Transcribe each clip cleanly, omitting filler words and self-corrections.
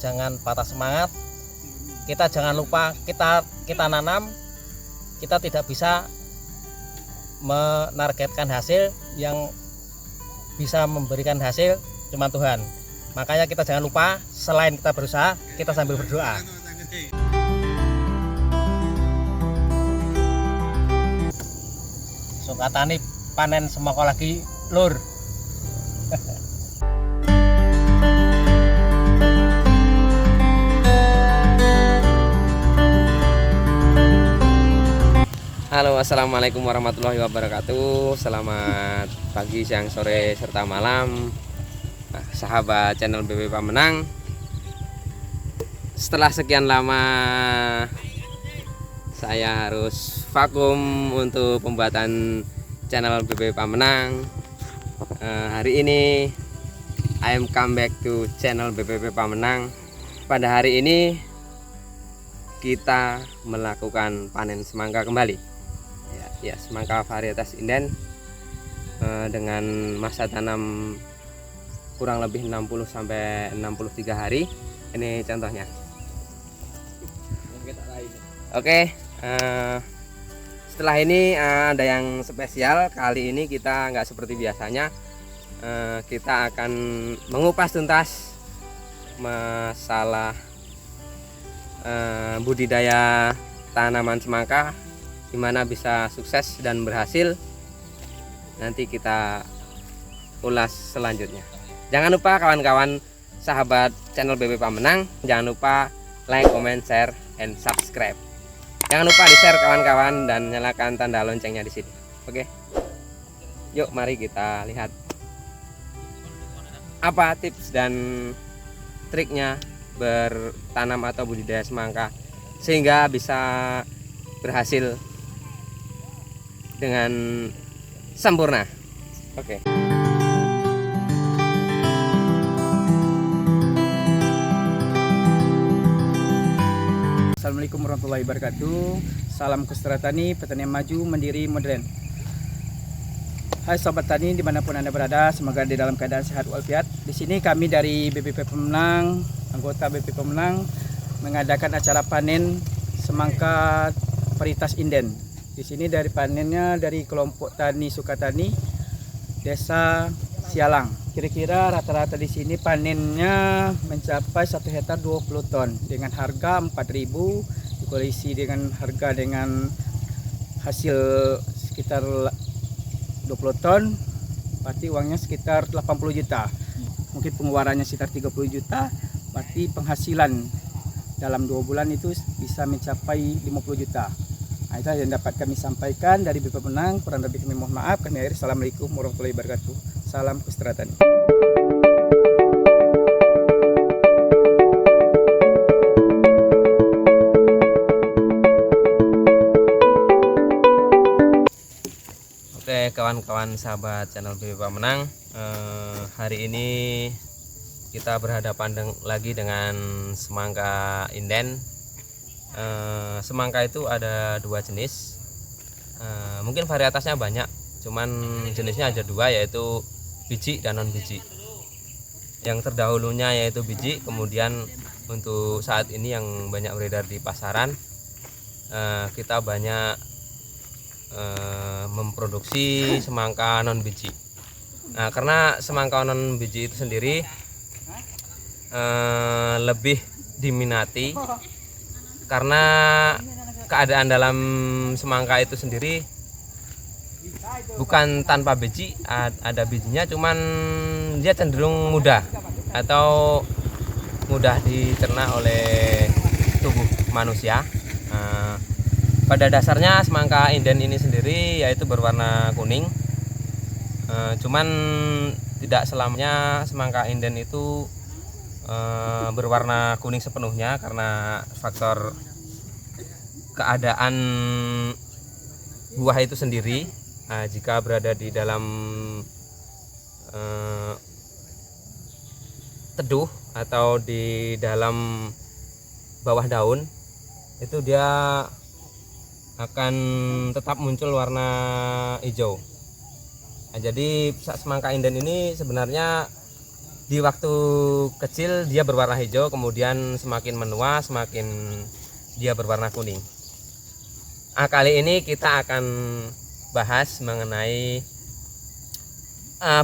jangan patah semangat. Kita jangan lupa kita nanam, kita tidak bisa menargetkan hasil. Yang bisa memberikan hasil cuma Tuhan. Makanya kita jangan lupa, selain kita berusaha, kita sambil berdoa. So katanya panen semangka lagi lur. Halo, assalamualaikum warahmatullahi wabarakatuh. Selamat pagi, siang, sore, serta malam, sahabat channel BB Pamenang. Setelah sekian lama saya harus vakum untuk pembuatan channel BB Pamenang. Hari ini I am come back to channel BB Pamenang. Pada hari ini kita melakukan panen semangka kembali. Ya, semangka varietas inden dengan masa tanam kurang lebih 60 sampai 63 hari. Ini contohnya. Oke, setelah ini ada yang spesial. Kali ini kita nggak seperti biasanya. Kita akan mengupas tuntas masalah budidaya tanaman semangka, gimana bisa sukses dan berhasil. Nanti kita ulas selanjutnya. Jangan lupa kawan-kawan sahabat channel BB Pamenang, jangan lupa like, comment, share, and subscribe. Jangan lupa di share kawan-kawan dan nyalakan tanda loncengnya di sini. Oke, yuk mari kita lihat apa tips dan triknya bertanam atau budidaya semangka sehingga bisa berhasil dengan sempurna. Oke. Assalamualaikum warahmatullahi wabarakatuh. Salam Kustra Tani, pertanian maju, mandiri, modern. Hai sobat tani dimanapun Anda berada, semoga di dalam keadaan sehat walafiat. Di sini kami dari BPP Pamenang, anggota BPP Pamenang, mengadakan acara panen semangka varietas inden. Di sini dari panennya dari kelompok tani Sukatani Desa Sialang. Kira-kira rata-rata di sini panennya mencapai 1 hektar 20 ton dengan harga 4.000, dikolisi dengan harga dengan hasil sekitar 20 ton, berarti uangnya sekitar 80 juta. Mungkin pengeluarannya sekitar 30 juta, berarti penghasilan dalam 2 bulan itu bisa mencapai 50 juta. Nah, itu yang dapat kami sampaikan dari BPP Pamenang. Kurang lebih kami mohon maaf. Kami akhiri. Assalamualaikum warahmatullahi wabarakatuh. Salam Kustra Tani. Oke, kawan-kawan sahabat channel BB Pamenang, hari ini kita berhadapan lagi dengan semangka inden. Semangka itu ada 2 jenis. Mungkin varietasnya banyak, cuman jenisnya ada 2, yaitu biji dan non biji. Yang terdahulunya yaitu biji, kemudian untuk saat ini yang banyak beredar di pasaran, kita banyak memproduksi semangka non biji. Nah, karena semangka non biji itu sendiri lebih diminati karena keadaan dalam semangka itu sendiri bukan tanpa biji, ada bijinya, cuman dia cenderung mudah atau mudah dicerna oleh tubuh manusia. Pada dasarnya semangka inden ini sendiri yaitu berwarna kuning, cuman tidak selamanya semangka inden itu berwarna kuning sepenuhnya karena faktor keadaan buah itu sendiri. Jika berada di dalam teduh atau di dalam bawah daun, itu dia akan tetap muncul warna hijau. Jadi semangka inden ini sebenarnya di waktu kecil dia berwarna hijau, kemudian semakin menua semakin dia berwarna kuning. Kali ini kita akan bahas mengenai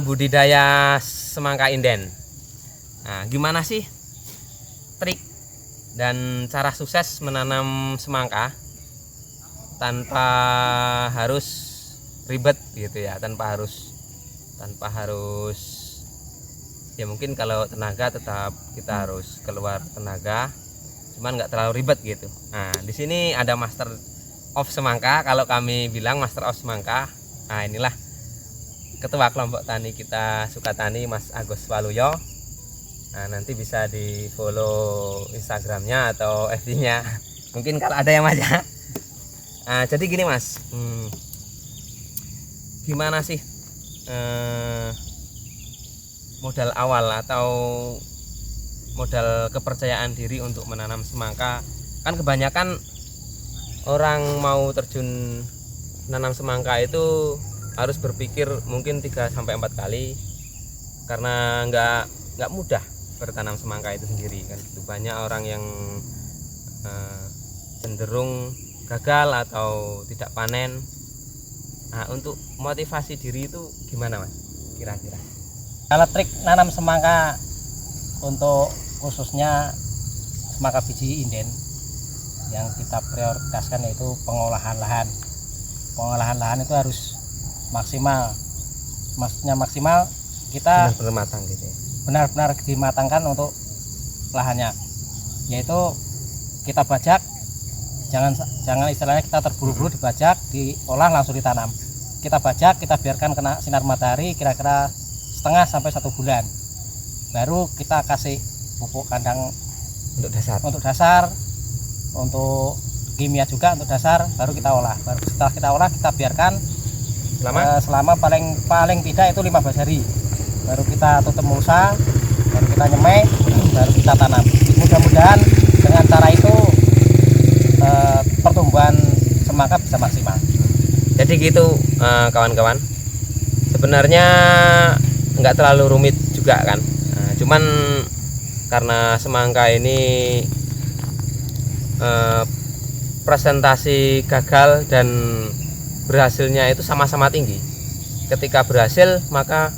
budidaya semangka inden. Nah, gimana sih trik dan cara sukses menanam semangka tanpa harus ribet gitu ya, tanpa harus ya mungkin kalau tenaga tetap kita harus keluar tenaga, cuman nggak terlalu ribet gitu. Nah, di sini ada master of semangka, kalau kami bilang master of semangka. Nah, inilah ketua kelompok tani kita Sukatani, Mas Agus Waluyo. Nah, nanti bisa di follow Instagramnya atau FB-nya mungkin kalau ada yang aja. Nah, jadi gini Mas, gimana sih modal awal atau modal kepercayaan diri untuk menanam semangka? Kan kebanyakan orang mau terjun menanam semangka itu harus berpikir mungkin 3-4 kali, karena nggak mudah bertanam semangka itu sendiri kan. Banyak orang yang cenderung gagal atau tidak panen. Nah, untuk motivasi diri itu gimana Mas kira-kira? Kalau trik nanam semangka untuk khususnya semangka biji inden, yang kita prioritaskan yaitu pengolahan lahan. Pengolahan lahan itu harus maksimal. Maksudnya maksimal, kita benar-benar matang gitu ya. Benar-benar dimatangkan untuk lahannya, yaitu kita bajak, jangan istilahnya kita terburu-buru dibajak, diolah langsung ditanam. Kita bajak, kita biarkan kena sinar matahari kira-kira setengah sampai 1 bulan, baru kita kasih pupuk kandang Untuk dasar, untuk kimia juga untuk dasar, baru kita olah. Baru setelah kita olah, kita biarkan selama paling tidak itu 15 hari. Baru kita tutup mulsa, baru kita nyemai, baru kita tanam. Mudah-mudahan dengan cara itu pertumbuhan semangka bisa maksimal. Jadi gitu kawan-kawan, sebenarnya nggak terlalu rumit juga kan. Nah, cuman karena semangka ini presentasi gagal dan berhasilnya itu sama-sama tinggi. Ketika berhasil maka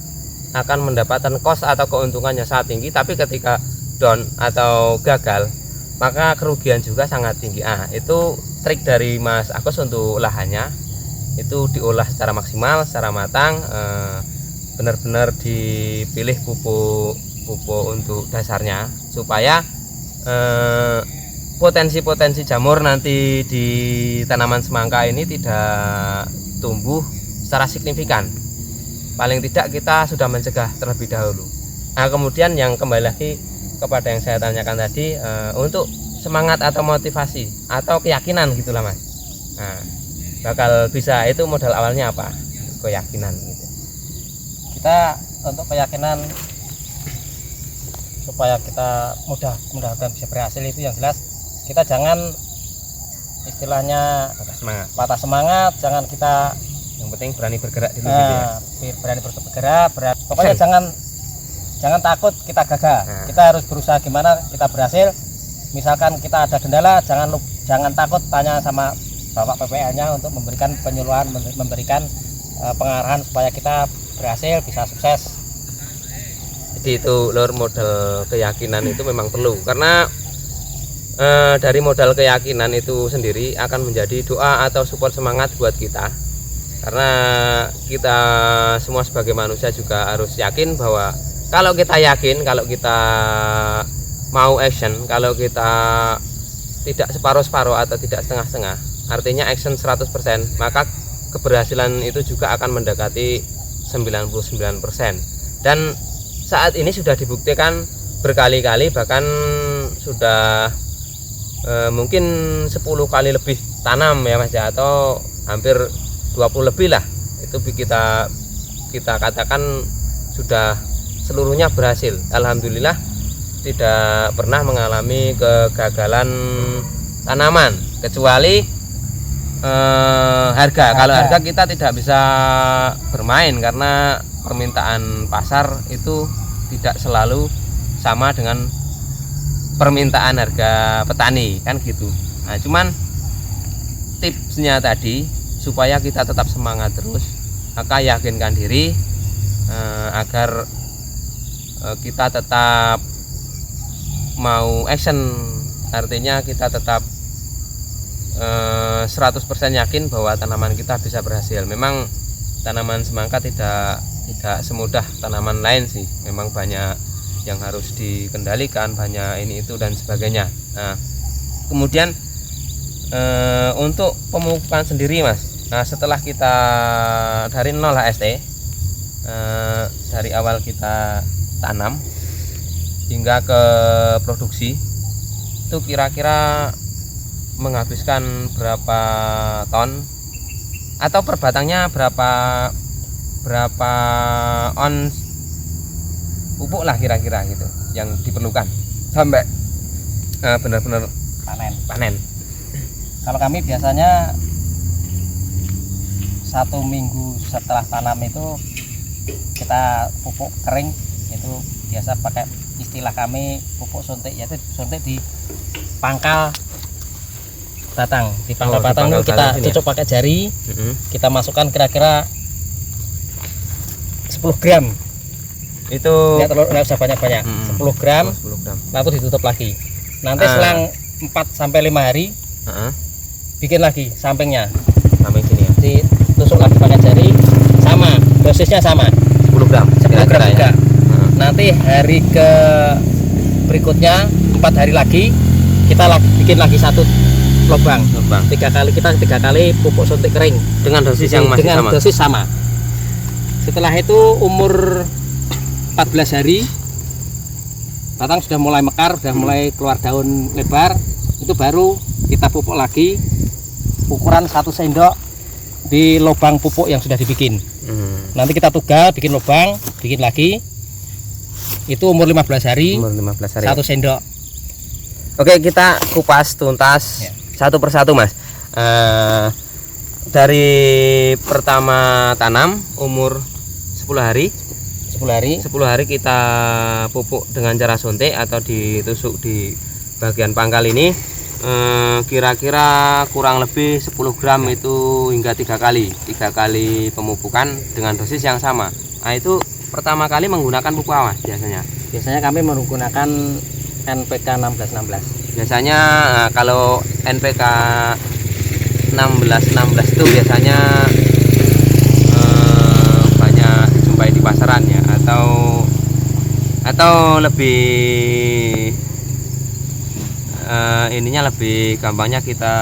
akan mendapatkan cost atau keuntungannya sangat tinggi, tapi ketika down atau gagal maka kerugian juga sangat tinggi. Itu trik dari Mas Agus untuk lahannya, itu diolah secara maksimal, secara matang, benar-benar dipilih pupuk untuk dasarnya supaya potensi-potensi jamur nanti di tanaman semangka ini tidak tumbuh secara signifikan. Paling tidak kita sudah mencegah terlebih dahulu. Nah, kemudian yang kembali lagi kepada yang saya tanyakan tadi, untuk semangat atau motivasi atau keyakinan gitulah Mas. Nah, bakal bisa itu modal awalnya apa? Keyakinan gitu. Kita untuk keyakinan supaya kita mudah-mudahan bisa berhasil itu yang jelas kita jangan istilahnya patah semangat, jangan kita, yang penting berani bergerak dulu gitu ya. Berani bergerak, pokoknya jangan takut kita gagal. Kita harus berusaha gimana kita berhasil. Misalkan kita ada kendala, jangan takut tanya sama Bapak PPL-nya untuk memberikan penyuluhan, memberikan pengarahan supaya kita berhasil bisa sukses. Jadi itu lur, modal keyakinan itu memang perlu, karena dari modal keyakinan itu sendiri akan menjadi doa atau support semangat buat kita. Karena kita semua sebagai manusia juga harus yakin bahwa kalau kita yakin, kalau kita mau action, kalau kita tidak separuh-separuh atau tidak setengah-setengah, artinya action 100%, maka keberhasilan itu juga akan mendekati 99%. Dan saat ini sudah dibuktikan berkali-kali, bahkan sudah mungkin 10 kali lebih tanam ya Mas ya, atau hampir 20 lebih lah, itu kita katakan sudah seluruhnya berhasil. Alhamdulillah tidak pernah mengalami kegagalan tanaman, kecuali harga. Kalau harga kita tidak bisa bermain karena permintaan pasar itu tidak selalu sama dengan permintaan harga petani kan gitu. Nah, cuman tipsnya tadi supaya kita tetap semangat terus, maka yakinkan diri agar kita tetap mau action, artinya kita tetap 100% yakin bahwa tanaman kita bisa berhasil. Memang tanaman semangka tidak semudah tanaman lain sih, memang banyak yang harus dikendalikan, banyak ini itu dan sebagainya. Nah, kemudian untuk pemupukan sendiri Mas, nah setelah kita dari nol HST, dari awal kita tanam hingga ke produksi itu kira-kira menghabiskan berapa ton, atau per batangnya berapa ons pupuk lah kira-kira gitu yang diperlukan sampai benar-benar panen. Kalau kami biasanya 1 minggu setelah tanam itu kita pupuk kering, itu biasa pakai istilah kami pupuk suntik, yaitu suntik di pangkal batang. Di pangkal batang itu kita cucuk pakai jari, kita masukkan kira-kira 10 gram. Itu nggak usah banyak-banyak, 10 gram, 10 gram. lalu ditutup lagi. Nanti selang 4-5 hari bikin lagi sampingnya, sampai sini ya, ditusuk lagi pakai jari, sama dosisnya sama 10 gram 10 gram juga. Ya. Nanti hari ke berikutnya 4 hari lagi kita bikin lagi 1 lubang 3 kali, kita 3 kali pupuk suntik kering dengan dosis yang masih dengan sama. dosis sama. Setelah itu umur 14 hari batang sudah mulai mekar, sudah mulai keluar daun lebar, itu baru kita pupuk lagi ukuran 1 sendok di lubang pupuk yang sudah dibikin. Nanti kita tugal, bikin lubang, bikin lagi. Itu umur 15 hari, umur 15 hari 1 sendok. Oke, kita kupas tuntas satu persatu Mas. Dari pertama tanam umur 10 hari 10 hari kita pupuk dengan cara suntik atau ditusuk di bagian pangkal ini, kira-kira kurang lebih 10 gram itu hingga 3 kali pemupukan dengan dosis yang sama. Nah, itu pertama kali menggunakan pupuk apa biasanya kami menggunakan NPK 1616. Biasanya kalau NPK 1616 itu biasanya banyak dijumpai di pasaran ya, atau lebih ininya lebih gampangnya kita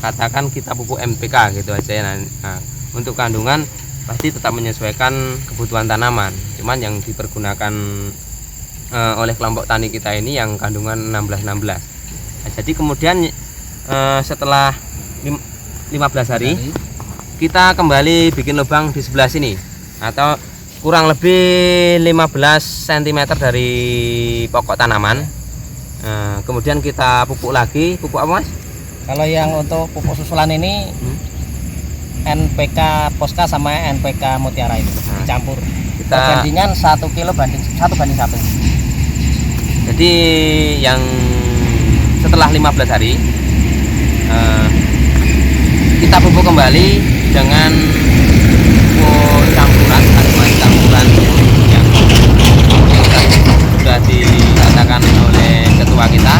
katakan kita pupuk NPK gitu aja ya. Nah, untuk kandungan pasti tetap menyesuaikan kebutuhan tanaman, cuman yang dipergunakan oleh kelompok tani kita ini yang kandungan 1616. Nah, jadi kemudian setelah 15 hari kita kembali bikin lubang di sebelah sini, atau kurang lebih 15 cm dari pokok tanaman. Kemudian kita pupuk lagi. Pupuk apa Mas? Kalau yang untuk pupuk susulan ini NPK Posca sama NPK Mutiara itu dicampur. Perbandingan 1 kilo banding 1 banding 1. Jadi yang setelah 15 hari kita pupuk kembali dengan pupuk campuran yang sudah dikatakan oleh ketua kita.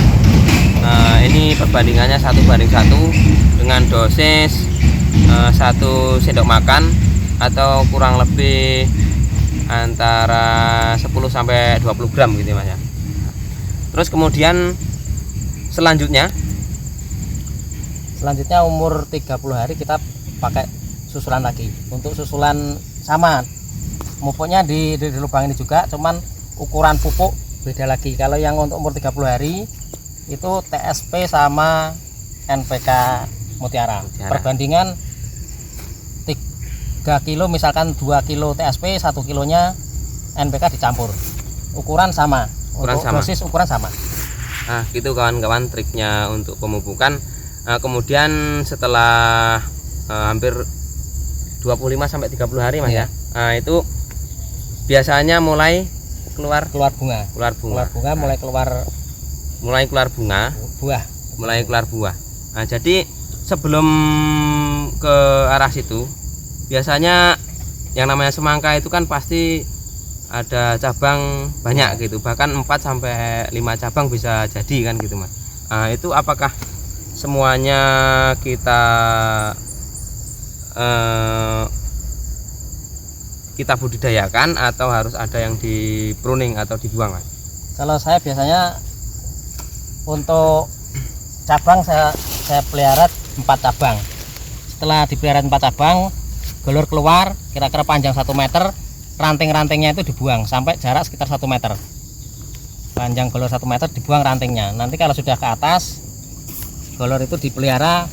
Ini perbandingannya 1 banding 1 dengan dosis 1 sendok makan atau kurang lebih antara 10 sampai 20 gram gitu Mas ya. Terus kemudian selanjutnya umur 30 hari kita pakai susulan lagi. Untuk susulan sama pupuknya di lubang ini juga, cuman ukuran pupuk beda lagi. Kalau yang untuk umur 30 hari itu TSP sama NPK Mutiara. Perbandingan 3 kilo, misalkan 2 kilo TSP, 1 kilonya NPK dicampur. Ukuran sama, dosis ukuran sama. Nah, gitu kawan-kawan triknya untuk pemupukan. Kemudian setelah hampir 25 sampai 30 hari Mas ya. Nah, itu biasanya mulai keluar bunga. keluar bunga. Mulai keluar bunga, mulai keluar buah. Nah, jadi sebelum ke arah situ biasanya yang namanya semangka itu kan pasti ada cabang banyak gitu, bahkan 4 sampai 5 cabang bisa jadi kan gitu Mas. Nah, itu apakah semuanya kita budidayakan atau harus ada yang di pruning atau dibuang Mas? Kalau saya biasanya untuk cabang saya pelihara 4 cabang. Setelah dipelihara 4 cabang, golor keluar kira-kira panjang 1 meter, ranting-rantingnya itu dibuang sampai jarak sekitar 1 meter. Panjang golor 1 meter dibuang rantingnya. Nanti kalau sudah ke atas, golor itu dipelihara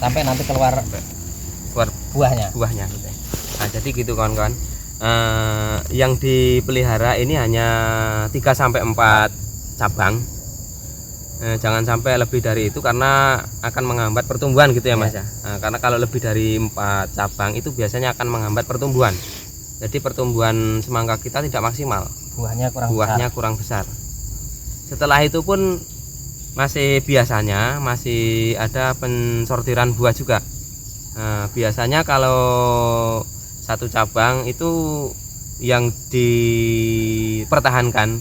sampai nanti keluar buahnya gitu. Nah, jadi gitu kawan-kawan. Yang dipelihara ini hanya 3 sampai 4 cabang. Jangan sampai lebih dari itu karena akan menghambat pertumbuhan gitu ya Mas ya. Nah, karena kalau lebih dari 4 cabang itu biasanya akan menghambat pertumbuhan. Jadi pertumbuhan semangka kita tidak maksimal. Buahnya kurang besar. Setelah itu pun biasanya masih ada pensortiran buah juga. Nah, biasanya kalau 1 cabang itu yang dipertahankan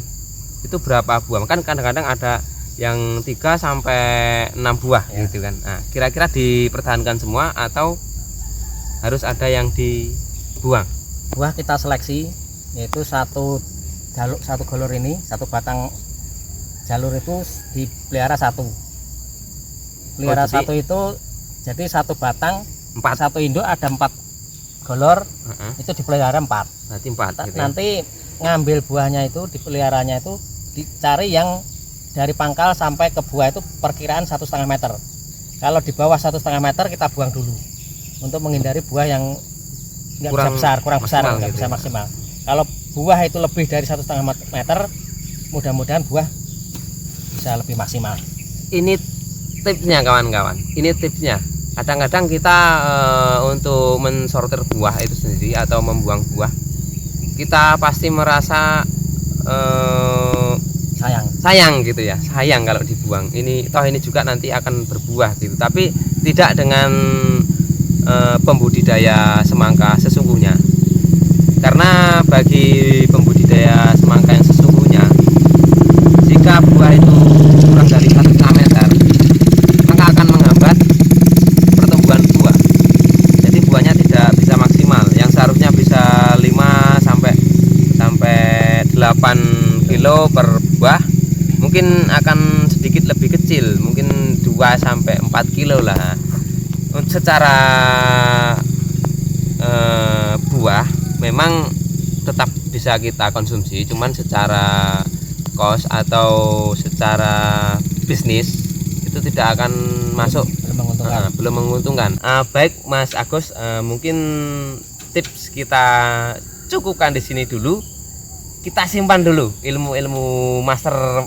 itu berapa buah? Kan kadang-kadang ada yang 3 sampai 6 buah gitu kan. Nah, kira-kira dipertahankan semua atau harus ada yang dibuang? Buah kita seleksi, yaitu satu golor ini, 1 batang jalur itu dipelihara 1. Pelihara 1 itu jadi 1 batang 1 induk ada 4 golor, itu dipelihara 4. Berarti 4 gitu. Nanti ngambil buahnya itu dipeliharanya itu dicari yang dari pangkal sampai ke buah itu perkiraan 1,5 meter. Kalau di bawah 1,5 meter kita buang dulu untuk menghindari buah yang kurang besar, nggak bisa maksimal. Kalau buah itu lebih dari 1,5 meter, mudah-mudahan buah bisa lebih maksimal. Ini tipsnya kawan-kawan. Ini tipsnya. Kadang-kadang kita untuk mensortir buah itu sendiri atau membuang buah, kita pasti merasa sayang gitu ya, sayang kalau dibuang. Ini juga nanti akan berbuah gitu, tapi tidak dengan pembudidaya semangka sesungguhnya. Karena bagi pembudidaya semangka yang sesungguhnya, jika buah itu kurang dari 1,5 meter, maka akan menghambat pertumbuhan buah. Jadi buahnya tidak bisa maksimal. Yang seharusnya bisa 5 sampai 8 kilo per buah, mungkin akan sedikit lebih kecil, mungkin 2 sampai 4 kilo lah. Secara buah memang tetap bisa kita konsumsi, cuman secara cost atau secara bisnis itu tidak akan masuk, belum menguntungkan. Baik Mas Agus, mungkin tips kita cukupkan di sini dulu. Kita simpan dulu ilmu-ilmu Master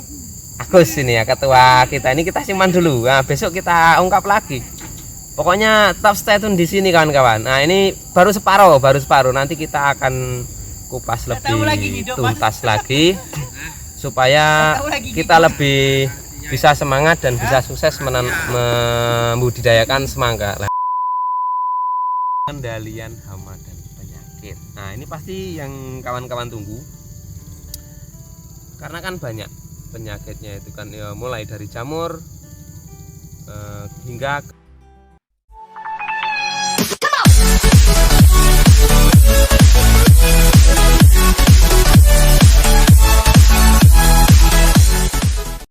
Agus ini ya, ketua kita ini kita simpan dulu. Nah, besok kita ungkap lagi. Pokoknya tetap stay tune di sini kawan-kawan. Nah, ini baru separuh. Nanti kita akan kupas lebih tuntas lagi supaya kita lebih bisa semangat dan bisa sukses membudidayakan semangka. Kendalian hama dan penyakit. Nah, ini pasti yang kawan-kawan tunggu. Karena kan banyak penyakitnya itu kan ya, mulai dari jamur hingga